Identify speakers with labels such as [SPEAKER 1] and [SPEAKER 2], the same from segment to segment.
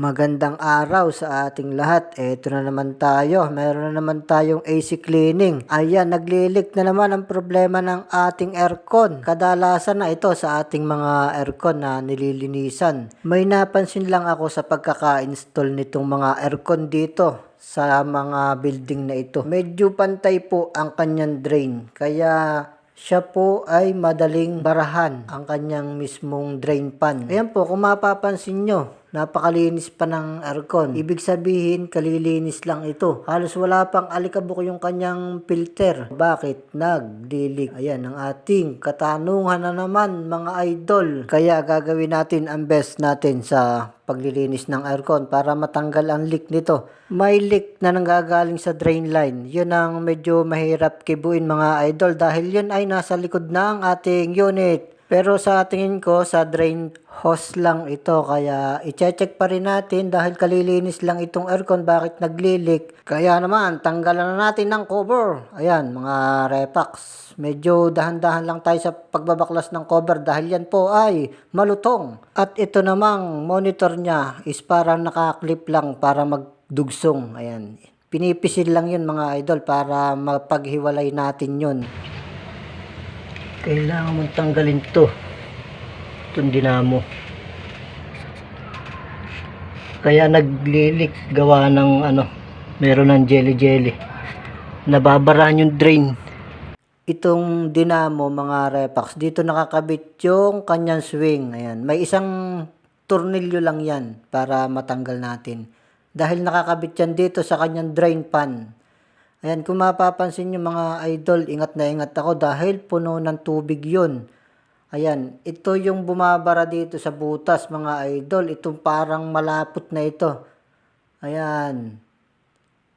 [SPEAKER 1] Magandang araw sa ating lahat. Eto na naman tayo. Meron na naman tayong AC cleaning. Ayan, naglilik na naman ang problema ng ating aircon. Kadalasan na ito sa ating mga aircon na nililinisan. May napansin lang ako sa pagkaka-install nitong mga aircon dito sa mga building na ito. Medyo pantay po ang kanyang drain. Kaya siya po ay madaling barahan ang kanyang mismong drain pan. Ayan po, kung mapapansin nyo, napakalinis pa ng aircon. Ibig sabihin, kalilinis lang ito. Halos wala pang alikabok yung kanyang filter. Bakit? Naglilik. Ayan, ang ating katanungan na naman, mga idol. Kaya gagawin natin ang best natin sa paglilinis ng aircon para matanggal ang leak nito. May leak na nanggagaling sa drain line. Yun ang medyo mahirap kibuin, mga idol, dahil yun ay nasa likod na ang ating unit. Pero sa tingin ko, sa drain hose lang ito. Kaya i-check pa rin natin dahil kalilinis lang itong aircon. Bakit naglilik? Kaya naman, tanggalan na natin ng cover. Ayan, mga repax. Medyo dahan-dahan lang tayo sa pagbabaklas ng cover dahil yan po ay malutong. At ito namang monitor niya is parang nakaklip lang para magdugsong. Ayan. Pinipisil lang yun, mga idol, para mapaghiwalay natin yun. Kailangan mong tanggalin to. Itong dinamo. Kaya naglilik gawa ng meron ng jelly. Nababarahan yung drain. Itong dinamo, mga repax, dito nakakabit yung kanyang swing. Ayan. May isang tornilyo lang yan para matanggal natin. Dahil nakakabit yan dito sa kanyang drain pan. Ayan, kung mapapansin nyo, mga idol, ingat na ingat ako dahil puno ng tubig yun. Ayan, ito yung bumabara dito sa butas, mga idol. Itong parang malapot na ito. Ayan.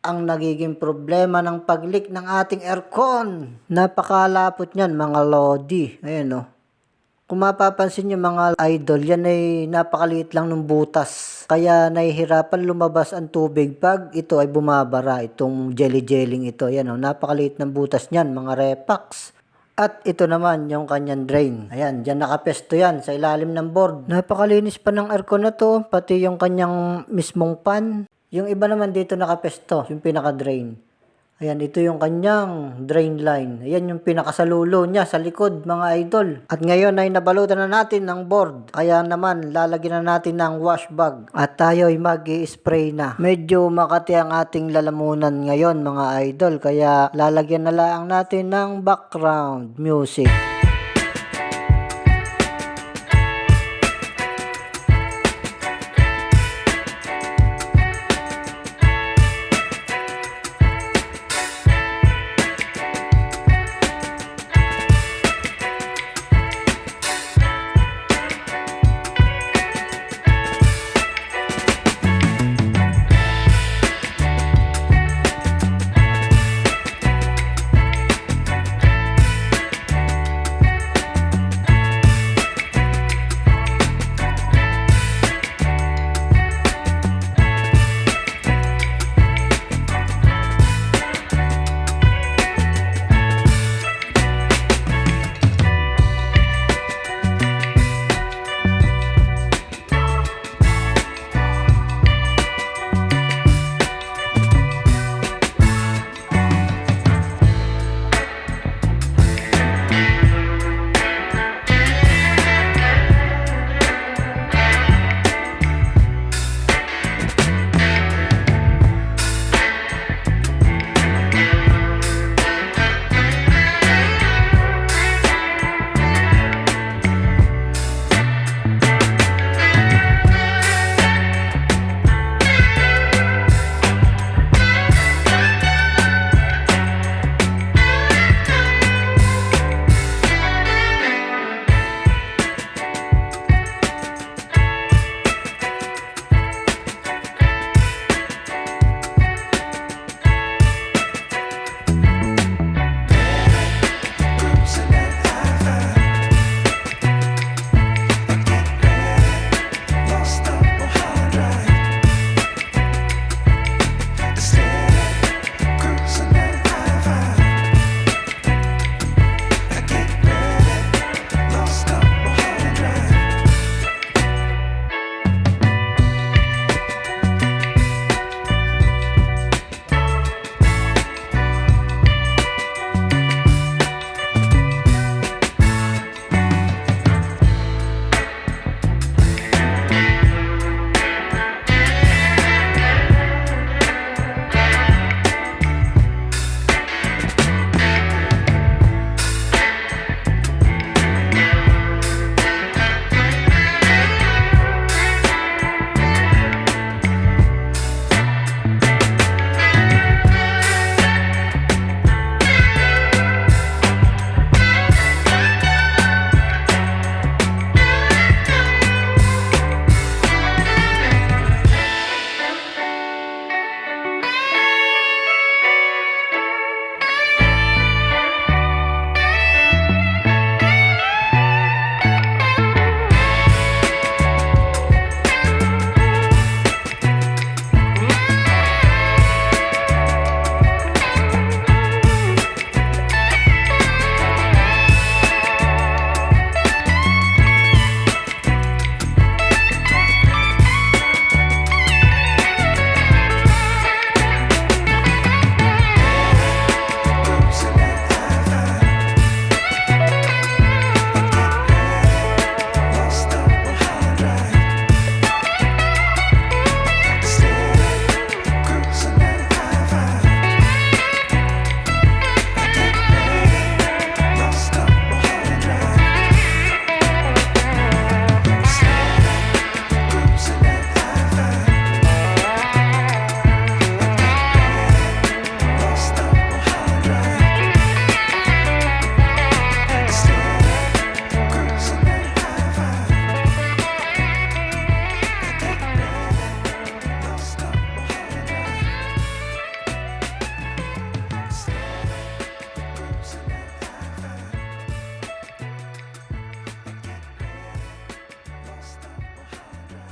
[SPEAKER 1] Ang nagiging problema ng pag-leak ng ating aircon. Napakalapot niyan, mga lodi. Ayan, Kung mapapansin nyo, mga idol, yan ay napakaliit lang ng butas. Kaya nahihirapan lumabas ang tubig pag ito ay bumabara. Itong jelly-jelling ito. Yan, napakaliit ng butas niyan, mga repax. At ito naman yung kanyang drain. Ayan, dyan nakapesto yan sa ilalim ng board. Napakalinis pa ng aircon na to, pati yung kanyang mismong pan. Yung iba naman dito nakapesto, yung pinaka-drain. Ayan, ito yung kanyang drain line. Ayan yung pinakasalulo niya sa likod, mga idol. At ngayon ay nabalutan na natin ng board. Kaya naman, lalagyan na natin ng wash bag. At tayo ay mag-i-spray na. Medyo makati ang ating lalamunan ngayon, mga idol. Kaya lalagyan na lang natin ng background music.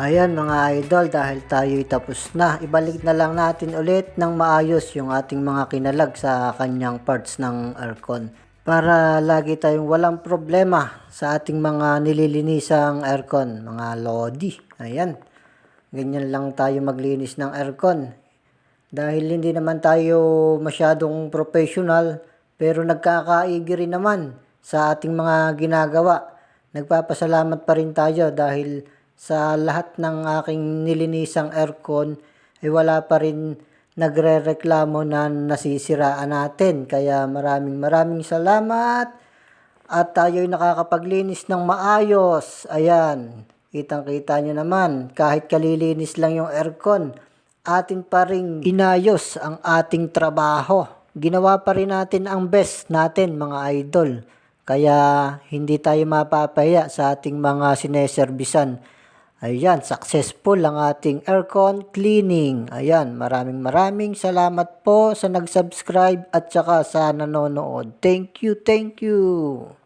[SPEAKER 1] Ayan mga idol, dahil tayo'y tapos na, ibalik na lang natin ulit ng maayos yung ating mga kinalag sa kanyang parts ng aircon. Para lagi tayong walang problema sa ating mga nililinisang aircon, mga lodi. Ayan, ganyan lang tayo maglinis ng aircon. Dahil hindi naman tayo masyadong professional, pero nagkakaigi rin naman sa ating mga ginagawa. Nagpapasalamat pa rin tayo dahil sa lahat ng aking nilinisang aircon ay wala pa rin nagrereklamo na nasisiraan natin. Kaya maraming salamat at tayo'y nakakapaglinis ng maayos. Ayan, kitang-kita nyo naman, kahit kalilinis lang yung aircon, atin pa ring inayos ang ating trabaho. Ginawa pa rin natin ang best natin mga idol. Kaya hindi tayo mapapahiya sa ating mga sineservisan. Ayan, successful ang ating aircon cleaning. Ayan, maraming salamat po sa nag-subscribe at saka sa nanonood. Thank you.